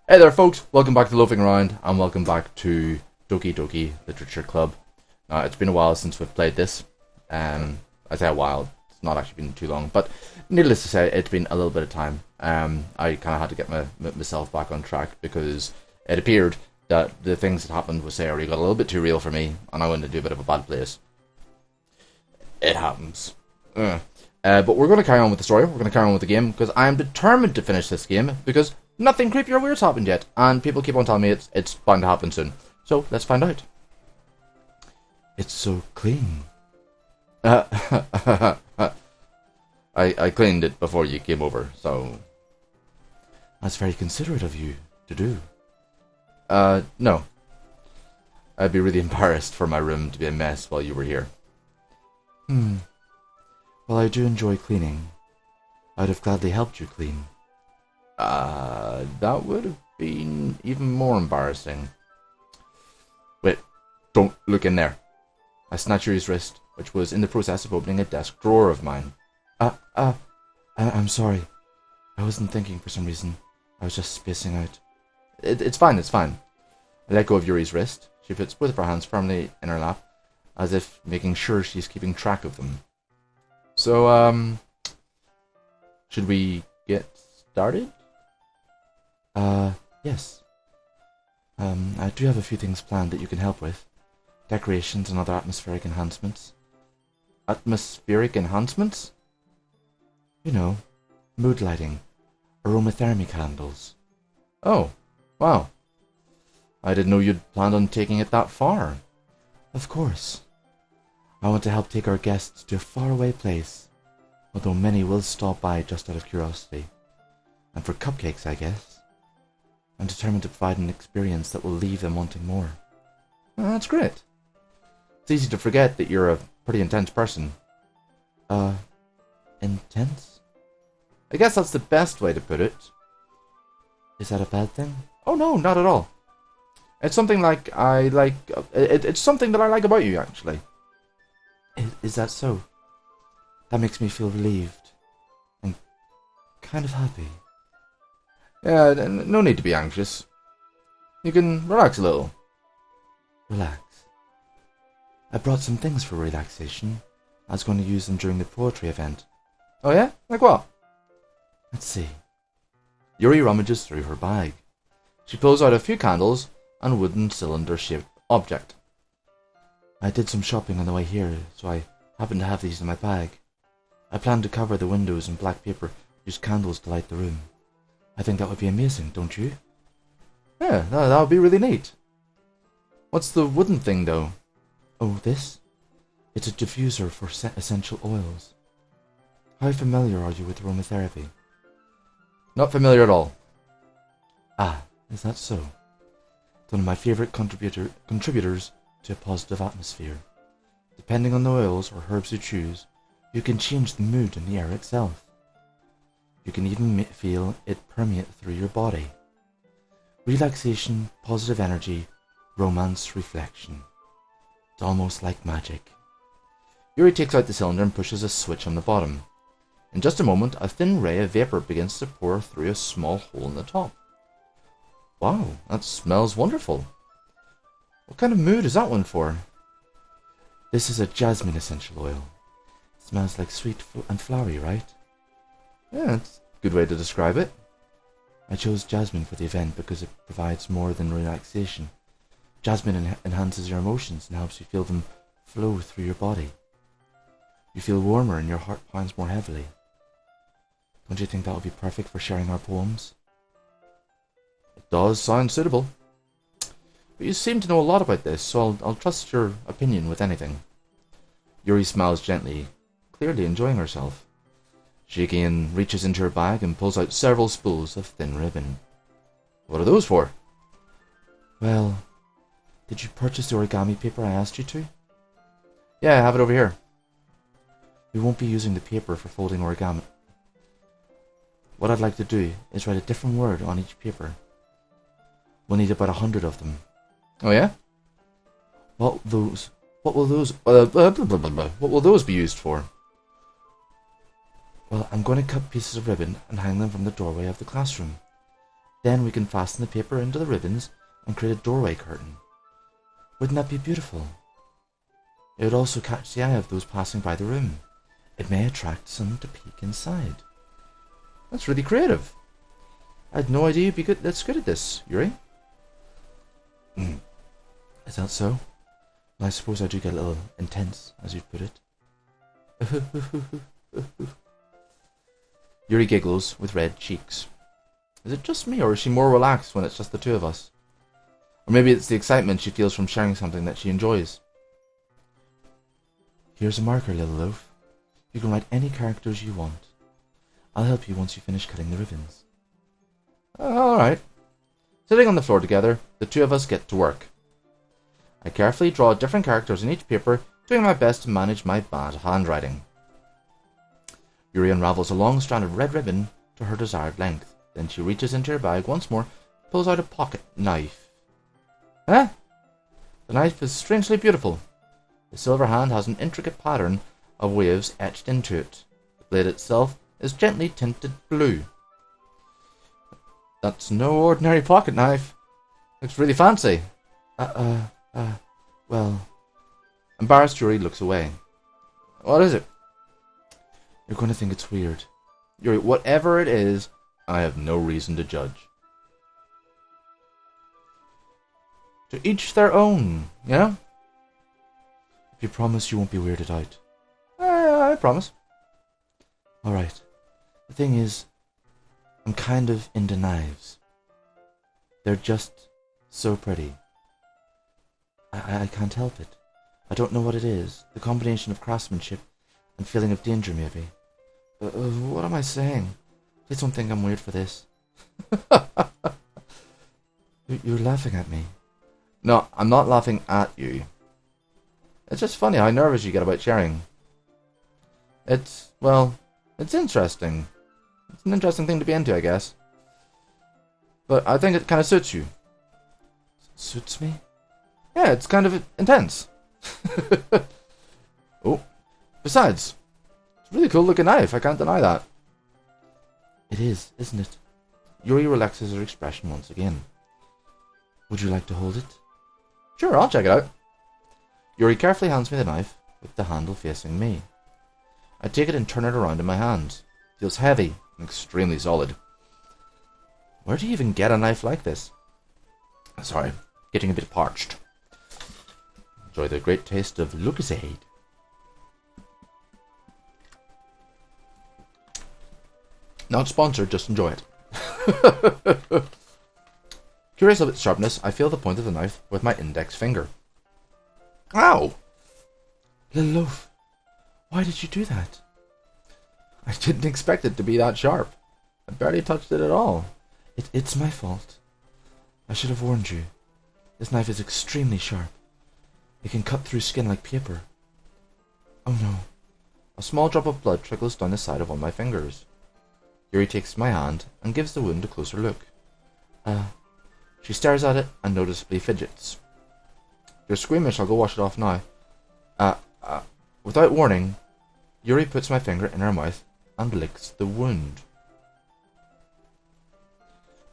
Hey there folks, welcome back to Loafing Around and welcome back to Doki Doki Literature Club. Now it's been a while since we've played this. I say a while, it's not actually been too long, but needless to say it's been a little bit of time. I kind of had to get myself back on track because it appeared that the things that happened with Sayori got a little bit too real for me and I went into a bit of a bad place. It happens. But we're going to carry on with the story, we're going to carry on with the game because I am determined to finish this game because nothing creepy or weird's happened yet, and people keep on telling me it's bound to happen soon. So let's find out. It's so clean. I cleaned it before you came over, so that's very considerate of you to do. No. I'd be really embarrassed for my room to be a mess while you were here. Well, I do enjoy cleaning. I'd have gladly helped you clean. That would have been even more embarrassing. Wait, don't look in there. I snatched Yuri's wrist, which was in the process of opening a desk drawer of mine. I'm sorry. I wasn't thinking for some reason. I was just spacing out. It's fine, it's fine. I let go of Yuri's wrist. She puts both of her hands firmly in her lap, as if making sure she's keeping track of them. So, should we get started? Yes. I do have a few things planned that you can help with. Decorations and other atmospheric enhancements. Atmospheric enhancements? You know, mood lighting, aromatherapy candles. Oh, wow. I didn't know you'd planned on taking it that far. Of course. I want to help take our guests to a faraway place, although many will stop by just out of curiosity. And for cupcakes, I guess. I'm determined to provide an experience that will leave them wanting more. Oh, that's great. It's easy to forget that you're a pretty intense person. Intense? I guess that's the best way to put it. Is that a bad thing? Oh no, not at all. It's something like I like. It's something that I like about you, actually. Is that so? That makes me feel relieved and kind of happy. Yeah, no need to be anxious. You can relax a little. Relax. I brought some things for relaxation. I was going to use them during the poetry event. Oh yeah? Like what? Let's see. Yuri rummages through her bag. She pulls out a few candles and a wooden cylinder-shaped object. I did some shopping on the way here, so I happen to have these in my bag. I plan to cover the windows in black paper, use candles to light the room. I think that would be amazing, don't you? Yeah, that would be really neat. What's the wooden thing, though? Oh, this? It's a diffuser for essential oils. How familiar are you with aromatherapy? Not familiar at all. Ah, is that so? It's one of my favourite contributors to a positive atmosphere. Depending on the oils or herbs you choose, you can change the mood in the air itself. You can even feel it permeate through your body. Relaxation, positive energy, romance, reflection. It's almost like magic. Yuri takes out the cylinder and pushes a switch on the bottom. In just a moment, a thin ray of vapour begins to pour through a small hole in the top. Wow, that smells wonderful. What kind of mood is that one for? This is a jasmine essential oil. It smells like sweet and flowery, right? Yeah, it's a good way to describe it. I chose jasmine for the event because it provides more than relaxation. Jasmine enhances your emotions and helps you feel them flow through your body. You feel warmer and your heart pounds more heavily. Don't you think that would be perfect for sharing our poems? It does sound suitable. But you seem to know a lot about this, so I'll trust your opinion with anything. Yuri smiles gently, clearly enjoying herself. She again reaches into her bag and pulls out several spools of thin ribbon. What are those for? Well, did you purchase the origami paper I asked you to? Yeah, I have it over here. We won't be using the paper for folding origami. What I'd like to do is write a different word on each paper. We'll need about 100 of them. Oh yeah? What will those be used for? Well, I'm going to cut pieces of ribbon and hang them from the doorway of the classroom. Then we can fasten the paper into the ribbons and create a doorway curtain. Wouldn't that be beautiful? It would also catch the eye of those passing by the room. It may attract some to peek inside. That's really creative. I had no idea you'd be that's good at this, Yuri. Is that so? Well, I suppose I do get a little intense, as you'd put it. Yuri giggles with red cheeks. Is it just me, or is she more relaxed when it's just the two of us? Or maybe it's the excitement she feels from sharing something that she enjoys. Here's a marker, little loaf. You can write any characters you want. I'll help you once you finish cutting the ribbons. Alright. Sitting on the floor together, the two of us get to work. I carefully draw different characters on each paper, doing my best to manage my bad handwriting. Yuri unravels a long strand of red ribbon to her desired length. Then she reaches into her bag once more, pulls out a pocket knife. The knife is strangely beautiful. The silver hand has an intricate pattern of waves etched into it. The blade itself is gently tinted blue. That's no ordinary pocket knife. Looks really fancy. Well... Embarrassed, Yuri looks away. What is it? You're going to think it's weird. Yuri, whatever it is, I have no reason to judge. To each their own, you know? If you promise you won't be weirded out. I promise. Alright. The thing is, I'm kind of into knives. They're just so pretty. I can't help it. I don't know what it is. The combination of craftsmanship and feeling of danger, maybe. What am I saying? Please don't think I'm weird for this. You're laughing at me. No, I'm not laughing at you. It's just funny how nervous you get about sharing. It's interesting. It's an interesting thing to be into, I guess. But I think it kind of suits you. Suits me? Yeah, it's kind of intense. Oh, besides, it's a really cool looking knife, I can't deny that. It is, isn't it? Yuri relaxes her expression once again. Would you like to hold it? Sure, I'll check it out. Yuri carefully hands me the knife, with the handle facing me. I take it and turn it around in my hand. It feels heavy and extremely solid. Where do you even get a knife like this? Sorry, getting a bit parched. Enjoy the great taste of Lucozade. Not sponsored, just enjoy it. Curious of its sharpness, I feel the point of the knife with my index finger. Ow! Little loaf, why did you do that? I didn't expect it to be that sharp. I barely touched it at all. It's my fault. I should have warned you. This knife is extremely sharp. It can cut through skin like paper. Oh no. A small drop of blood trickles down the side of one of my fingers. Yuri takes my hand and gives the wound a closer look. She stares at it and noticeably fidgets. If you're squeamish, I'll go wash it off now. Without warning, Yuri puts my finger in her mouth and licks the wound.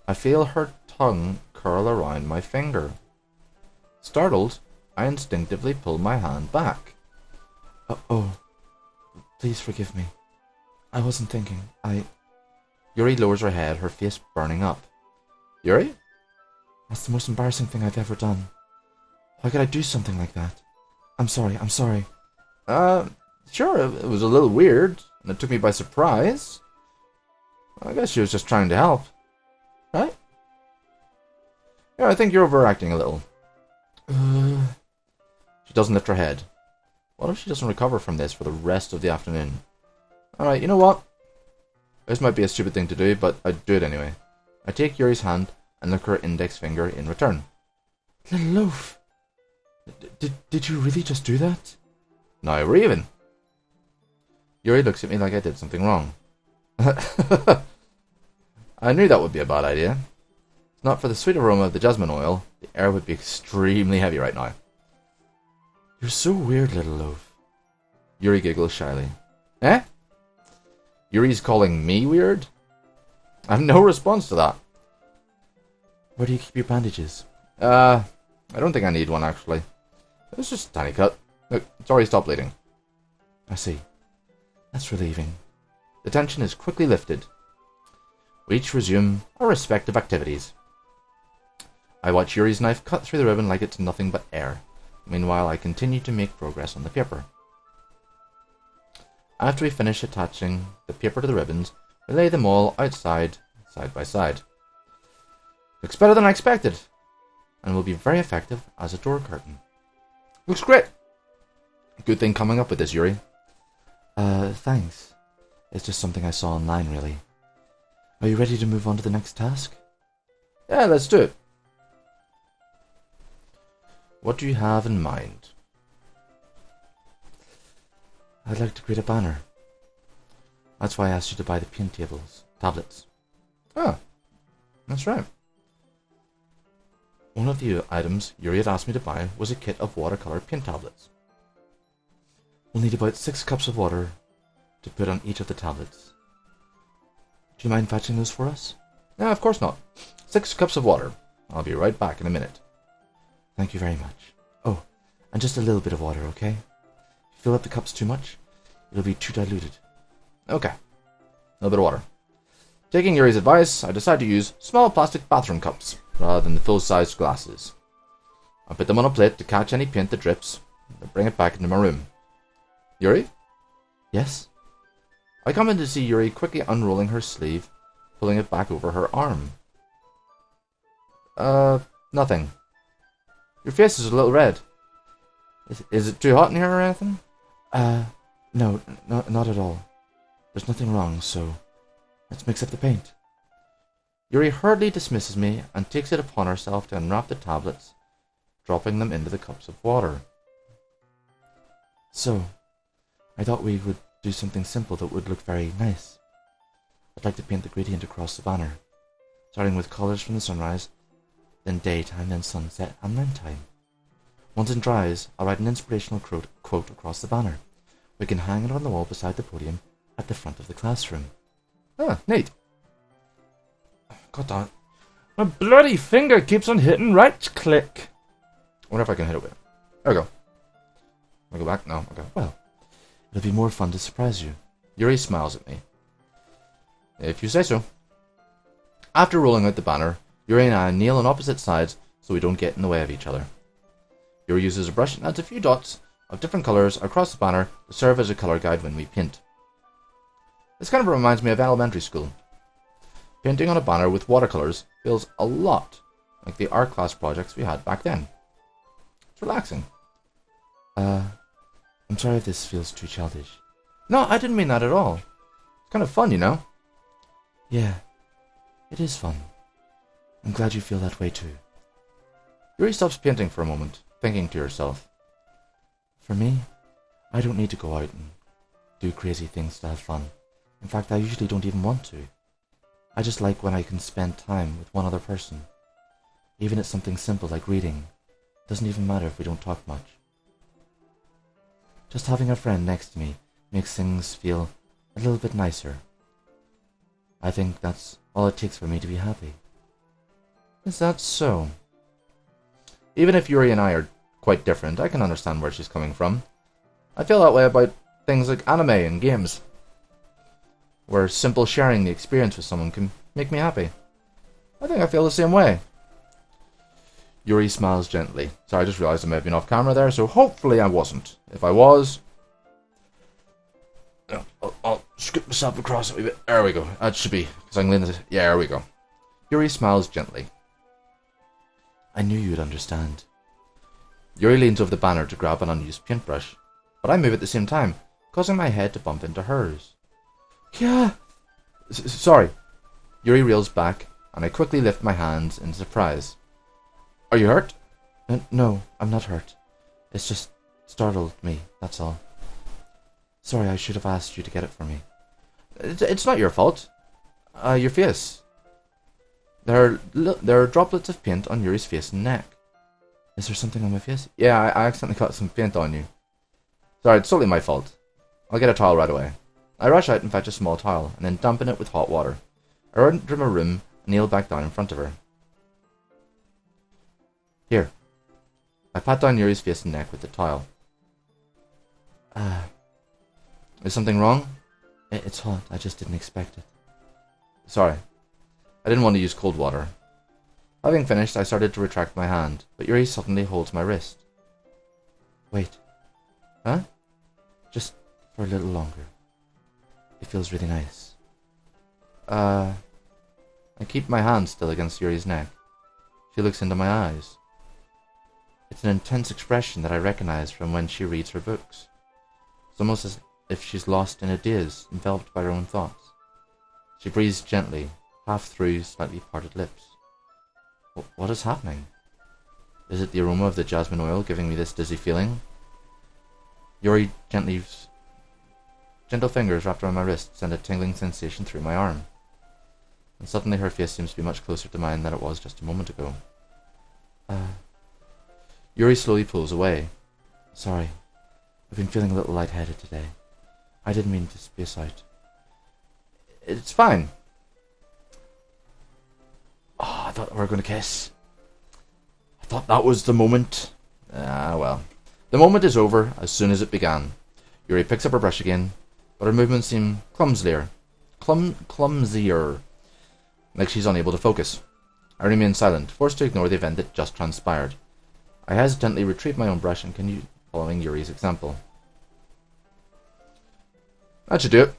I feel her tongue curl around my finger. Startled, I instinctively pull my hand back. Oh, please forgive me. I wasn't thinking. Yuri lowers her head, her face burning up. Yuri? That's the most embarrassing thing I've ever done. How could I do something like that? I'm sorry. Sure, it was a little weird, and it took me by surprise. I guess she was just trying to help. Right? Yeah, I think you're overacting a little. She doesn't lift her head. What if she doesn't recover from this for the rest of the afternoon? Alright, you know what? This might be a stupid thing to do, but I'd do it anyway. I take Yuri's hand and lick her index finger in return. Little loaf! Did you really just do that? Now we're even. Yuri looks at me like I did something wrong. I knew that would be a bad idea. If not for the sweet aroma of the jasmine oil, the air would be extremely heavy right now. You're so weird, little loaf. Yuri giggles shyly. Eh? Yuri's calling me weird? I have no response to that. Where do you keep your bandages? I don't think I need one, actually. It's just a tiny cut. Look, it's already stopped bleeding. I see. That's relieving. The tension is quickly lifted. We each resume our respective activities. I watch Yuri's knife cut through the ribbon like it's nothing but air. Meanwhile, I continue to make progress on the paper. After we finish attaching the paper to the ribbons, we lay them all outside, side by side. Looks better than I expected, and will be very effective as a door curtain. Looks great! Good thing coming up with this, Yuri. Thanks. It's just something I saw online, really. Are you ready to move on to the next task? Yeah, let's do it. What do you have in mind? I'd like to create a banner. That's why I asked you to buy the paint tablets. Oh, that's right. One of the items Yuri had asked me to buy was a kit of watercolor paint tablets. We'll need about 6 cups of water to put on each of the tablets. Do you mind fetching those for us? No, of course not. 6 cups of water. I'll be right back in a minute. Thank you very much. Oh, and just a little bit of water, okay? If you fill up the cups too much, it'll be too diluted. Okay. A little bit of water. Taking Yuri's advice, I decided to use small plastic bathroom cups rather than the full-sized glasses. I put them on a plate to catch any paint that drips, and bring it back into my room. Yuri? Yes? I come in to see Yuri quickly unrolling her sleeve, pulling it back over her arm. Nothing. Your face is a little red. Is it too hot in here or anything? No, not at all. There's nothing wrong, so let's mix up the paint. Yuri hurriedly dismisses me and takes it upon herself to unwrap the tablets, dropping them into the cups of water. So, I thought we would do something simple that would look very nice. I'd like to paint the gradient across the banner, starting with colours from the sunrise, then daytime, then sunset, and then time. Once it dries, I'll write an inspirational quote across the banner. We can hang it on the wall beside the podium at the front of the classroom. Ah, neat. God damn it. My bloody finger keeps on hitting right click. I wonder if I can hit it with it. There we go. Can I go back? No. Okay. Well, it'll be more fun to surprise you. Yuri smiles at me. If you say so. After rolling out the banner, Yuri and I kneel on opposite sides so we don't get in the way of each other. Yuri uses a brush and adds a few dots of different colours across the banner to serve as a colour guide when we paint. This kind of reminds me of elementary school. Painting on a banner with watercolours feels a lot like the art class projects we had back then. It's relaxing. I'm sorry if this feels too childish. No, I didn't mean that at all. It's kind of fun, you know? Yeah, it is fun. I'm glad you feel that way too. Yuri stops painting for a moment, thinking to herself. For me, I don't need to go out and do crazy things to have fun. In fact, I usually don't even want to. I just like when I can spend time with one other person. Even if it's something simple like reading. It doesn't even matter if we don't talk much. Just having a friend next to me makes things feel a little bit nicer. I think that's all it takes for me to be happy. Is that so? Even if Yuri and I are quite different, I can understand where she's coming from. I feel that way about things like anime and games, where simple sharing the experience with someone can make me happy. I think I feel the same way. Yuri smiles gently. Sorry, I just realised I may have been off camera there, so hopefully I wasn't. If I was, I'll scoop myself across a wee bit. There we go. That should be, because I can lean this. Yeah, there we go. Yuri smiles gently. I knew you'd understand. Yuri leans over the banner to grab an unused paintbrush, but I move at the same time, causing my head to bump into hers. Yeah. Sorry. Yuri reels back, and I quickly lift my hands in surprise. Are you hurt? No, I'm not hurt. It's just startled me, that's all. Sorry, I should have asked you to get it for me. It's not your fault. Your face. There are droplets of paint on Yuri's face and neck. Is there something on my face? Yeah, I accidentally got some paint on you. Sorry, it's totally my fault. I'll get a towel right away. I rush out and fetch a small towel, and then dampen it with hot water. I run to my room and kneel back down in front of her. Here. I pat down Yuri's face and neck with the towel. Is something wrong? It's hot. I just didn't expect it. Sorry. I didn't want to use cold water. Having finished, I started to retract my hand, but Yuri suddenly holds my wrist. Wait. Huh? Just for a little longer. It feels really nice. I keep my hand still against Yuri's neck. She looks into my eyes. It's an intense expression that I recognize from when she reads her books. It's almost as if she's lost in a daze, enveloped by her own thoughts. She breathes gently, half through slightly parted lips. What is happening? Is it the aroma of the jasmine oil giving me this dizzy feeling? Yuri gentle fingers wrapped around my wrist send a tingling sensation through my arm. And suddenly her face seems to be much closer to mine than it was just a moment ago. Yuri slowly pulls away. Sorry, I've been feeling a little lightheaded today. I didn't mean to space out. It's fine. Oh, I thought we were going to kiss. I thought that was the moment. Well. The moment is over as soon as it began. Yuri picks up her brush again, but her movements seem clumsier. Like she's unable to focus. I remain silent, forced to ignore the event that just transpired. I hesitantly retrieve my own brush and continue following Yuri's example. That should do it.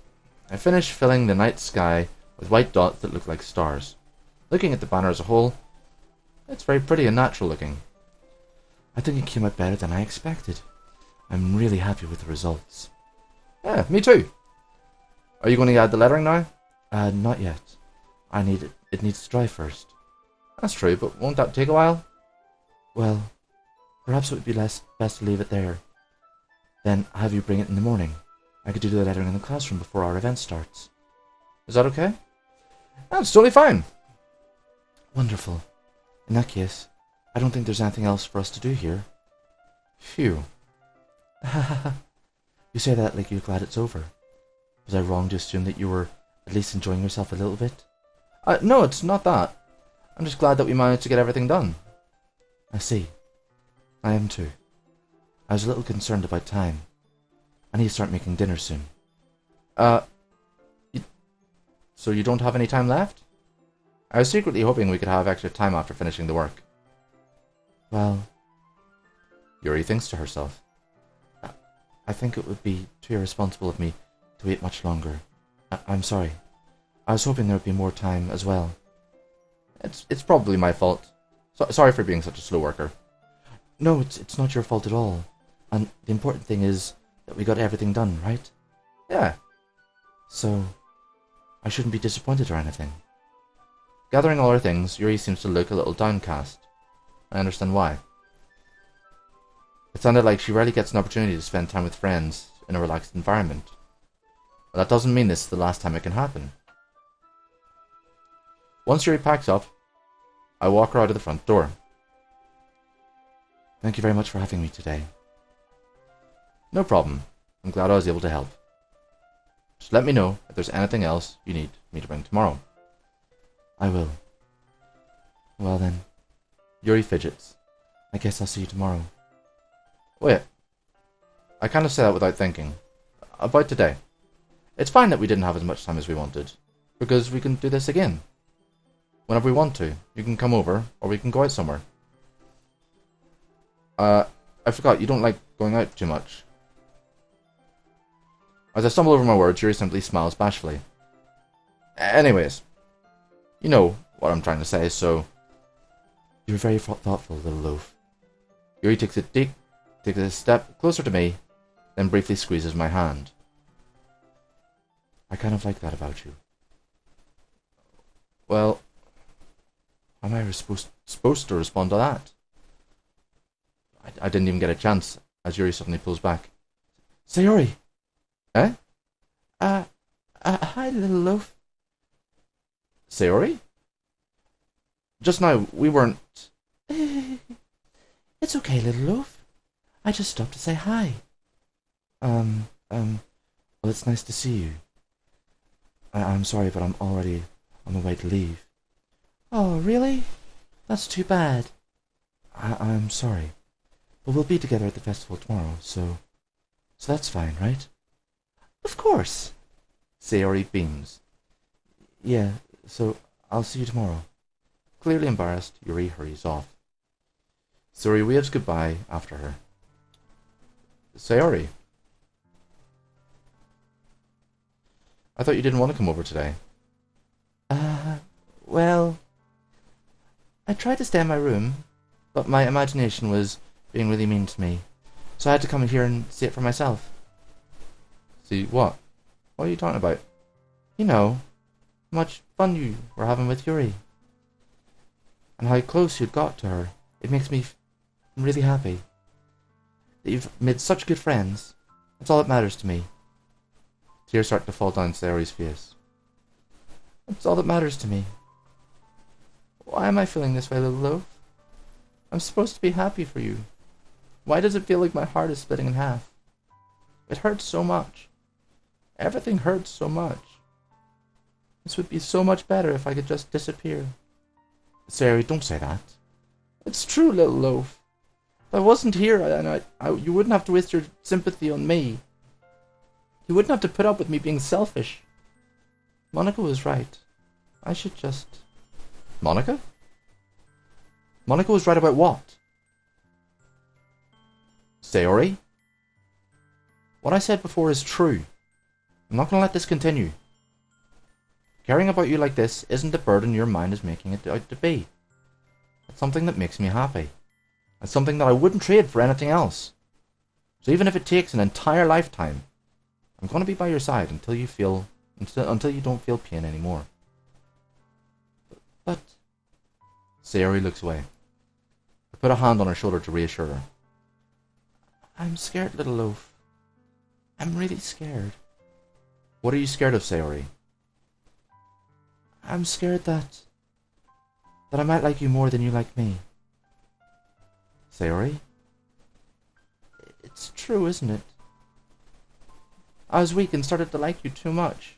I finish filling the night sky with white dots that look like stars. Looking at the banner as a whole, it's very pretty and natural looking. I think it came out better than I expected. I'm really happy with the results. Yeah, me too. Are you going to add the lettering now? Not yet. It needs to dry first. That's true, but won't that take a while? Well, perhaps it would be best to leave it there. Then have you bring it in the morning. I could do the lettering in the classroom before our event starts. Is that okay? That's totally fine. Wonderful. In that case, I don't think there's anything else for us to do here. Phew. You say that like you're glad it's over. Was I wrong to assume that you were at least enjoying yourself a little bit? No, it's not that. I'm just glad that we managed to get everything done. I see. I am too. I was a little concerned about time. I need to start making dinner soon. So you don't have any time left? I was secretly hoping we could have extra time after finishing the work. Well, Yuri thinks to herself. I think it would be too irresponsible of me to wait much longer. I'm sorry. I was hoping there would be more time as well. It's probably my fault. Sorry for being such a slow worker. No, it's not your fault at all. And the important thing is that we got everything done, right? Yeah. So, I shouldn't be disappointed or anything. Gathering all her things, Yuri seems to look a little downcast. I understand why. It sounded like she rarely gets an opportunity to spend time with friends in a relaxed environment. But that doesn't mean this is the last time it can happen. Once Yuri packs up, I walk her out of the front door. Thank you very much for having me today. No problem. I'm glad I was able to help. Just let me know if there's anything else you need me to bring tomorrow. I will. Well then. Yuri fidgets. I guess I'll see you tomorrow. Wait. I kind of say that without thinking. About today. It's fine that we didn't have as much time as we wanted, because we can do this again. Whenever we want to. You can come over, or we can go out somewhere. I forgot, you don't like going out too much. As I stumble over my words, Yuri simply smiles bashfully. Anyways. You know what I'm trying to say, so... You're very thoughtful, little loaf. Yuri takes a step closer to me, then briefly squeezes my hand. I kind of like that about you. Well, how am I supposed to respond to that? I didn't even get a chance, as Yuri suddenly pulls back. Sayori! Eh? Hi, little loaf. Sayori? Just now, we weren't... It's okay, little loaf. I just stopped to say hi. Well, it's nice to see you. I'm sorry, but I'm already on the way to leave. Oh, really? That's too bad. I'm sorry. But we'll be together at the festival tomorrow, so that's fine, right? Of course. Sayori beams. Yeah, so I'll see you tomorrow. Clearly embarrassed, Yuri hurries off. Sayori waves goodbye after her. Sayori, I thought you didn't want to come over today. Well, I tried to stay in my room, but my imagination was being really mean to me, so I had to come here and see it for myself. See what? What are you talking about? You know, how much fun you were having with Yuri, and how close you'd got to her. It makes me really happy that you've made such good friends. That's all that matters to me. Tears start to fall down Sayori's face. That's all that matters to me. Why am I feeling this way, little loaf? I'm supposed to be happy for you. Why does it feel like my heart is splitting in half? It hurts so much. Everything hurts so much. This would be so much better if I could just disappear. Sayori, don't say that. It's true, little loaf. If I wasn't here, you wouldn't have to waste your sympathy on me. You wouldn't have to put up with me being selfish. Monica was right. I should just... Monica? Monica was right about what? Sayori? What I said before is true. I'm not going to let this continue. Caring about you like this isn't the burden your mind is making it out to be. It's something that makes me happy. It's something that I wouldn't trade for anything else. So even if it takes an entire lifetime, I'm going to be by your side until you don't feel pain anymore. But... Sayori looks away. I put a hand on her shoulder to reassure her. I'm scared, little loaf. I'm really scared. What are you scared of, Sayori? I'm scared that I might like you more than you like me. Sayori? It's true, isn't it? I was weak and started to like you too much.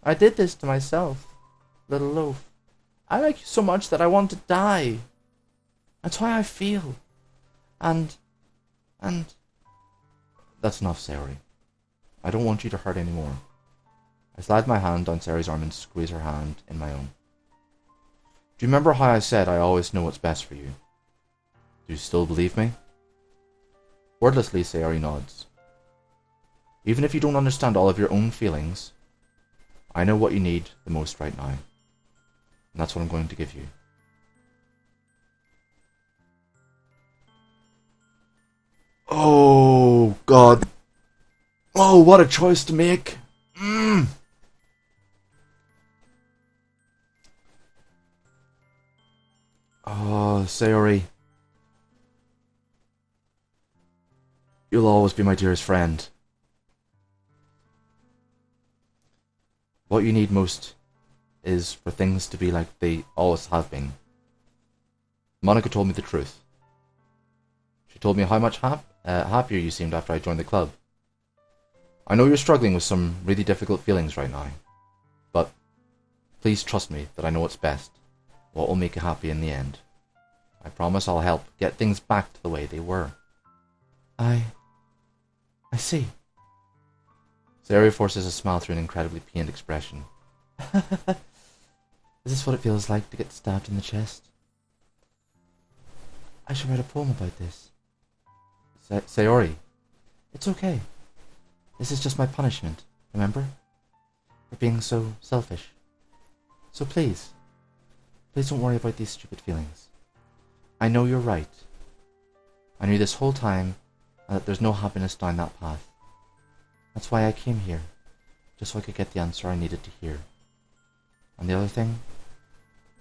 I did this to myself, little loaf. I like you so much that I want to die. That's how I feel. And... That's enough, Sayori. I don't want you to hurt anymore. I slide my hand down Sayori's arm and squeeze her hand in my own. Do you remember how I said I always know what's best for you? Do you still believe me? Wordlessly, Sayori nods. Even if you don't understand all of your own feelings, I know what you need the most right now. And that's what I'm going to give you. Oh, God. Oh, what a choice to make. Oh, Sayori. You'll always be my dearest friend. What you need most is for things to be like they always have been. Monica told me the truth. She told me how much happier you seemed after I joined the club. I know you're struggling with some really difficult feelings right now, but please trust me that I know what's best, what will make you happy in the end. I promise I'll help get things back to the way they were. I see. Sayori forces a smile through an incredibly pained expression. Is this what it feels like to get stabbed in the chest? I should write a poem about this. Sayori, it's okay. This is just my punishment, remember? For being so selfish. So please don't worry about these stupid feelings. I know you're right. I knew this whole time that there's no happiness down that path. That's why I came here, just so I could get the answer I needed to hear. And the other thing,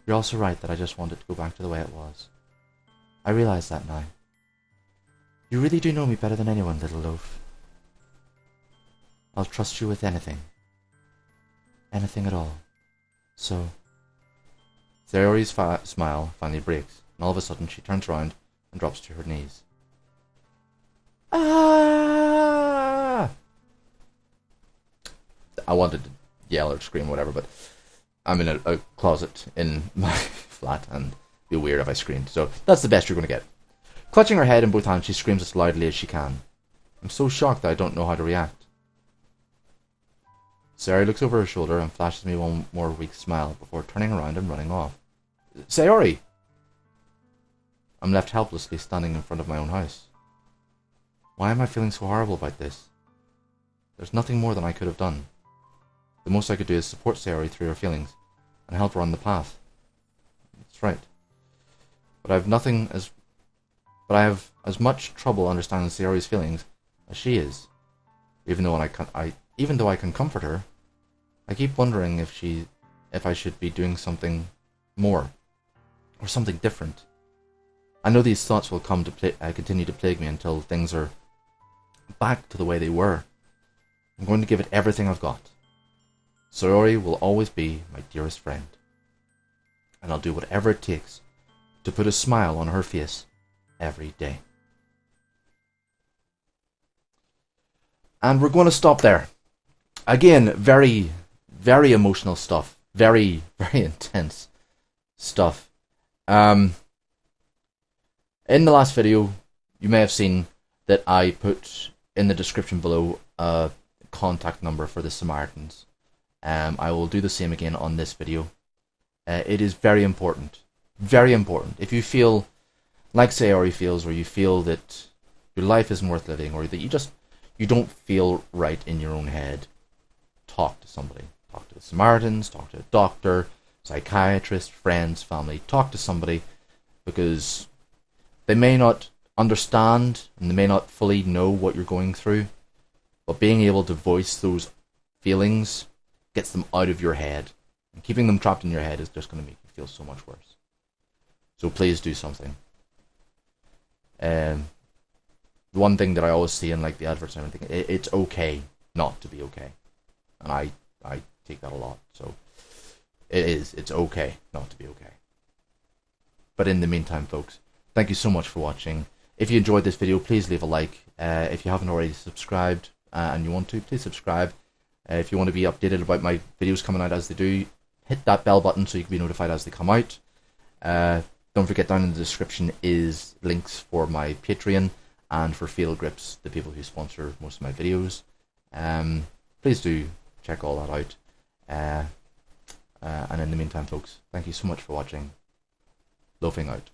you're also right that I just wanted to go back to the way it was. I realize that now. You really do know me better than anyone, little loaf. I'll trust you with anything. Anything at all. So... Sayori's smile finally breaks, and all of a sudden she turns around and drops to her knees. Ah! I wanted to yell or scream or whatever, but I'm in a closet in my flat, and it'd be weird if I screamed. So that's the best you're going to get. Clutching her head in both hands, she screams as loudly as she can. I'm so shocked that I don't know how to react. Sayori looks over her shoulder and flashes me one more weak smile before turning around and running off. Sayori! I'm left helplessly standing in front of my own house. Why am I feeling so horrible about this? There's nothing more than I could have done. The most I could do is support Sayori through her feelings and help her on the path. That's right. But I have as much trouble understanding Sayori's feelings as she is. Even though I can comfort her, I keep wondering if I should be doing something more or something different. I know these thoughts will continue to plague me until things are back to the way they were. I'm going to give it everything I've got. Sayori will always be my dearest friend. And I'll do whatever it takes to put a smile on her face every day. And we're going to stop there. Again, very, very emotional stuff. Very, very intense stuff. In the last video, you may have seen that I put in the description below a contact number for the Samaritans. I will do the same again on this video. It is very important. Very important. If you feel like Sayori feels, or you feel that your life isn't worth living, or that you don't feel right in your own head, talk to somebody. Talk to the Samaritans, talk to a doctor, psychiatrist, friends, family. Talk to somebody, because they may not understand and they may not fully know what you're going through, but being able to voice those feelings gets them out of your head. And keeping them trapped in your head is just going to make you feel so much worse. So please do something. The one thing that I always see in like the adverts and everything, it's okay not to be okay. And I take that a lot. So it's okay not to be okay. But in the meantime, folks, thank you so much for watching. If you enjoyed this video, please leave a like. If you haven't already subscribed and you want to, please subscribe. If you want to be updated about my videos coming out as they do, hit that bell button so you can be notified as they come out. Don't forget, down in the description is links for my Patreon and for Field Grips, the people who sponsor most of my videos. Please do check all that out. And in the meantime, folks, thank you so much for watching. Loafing out.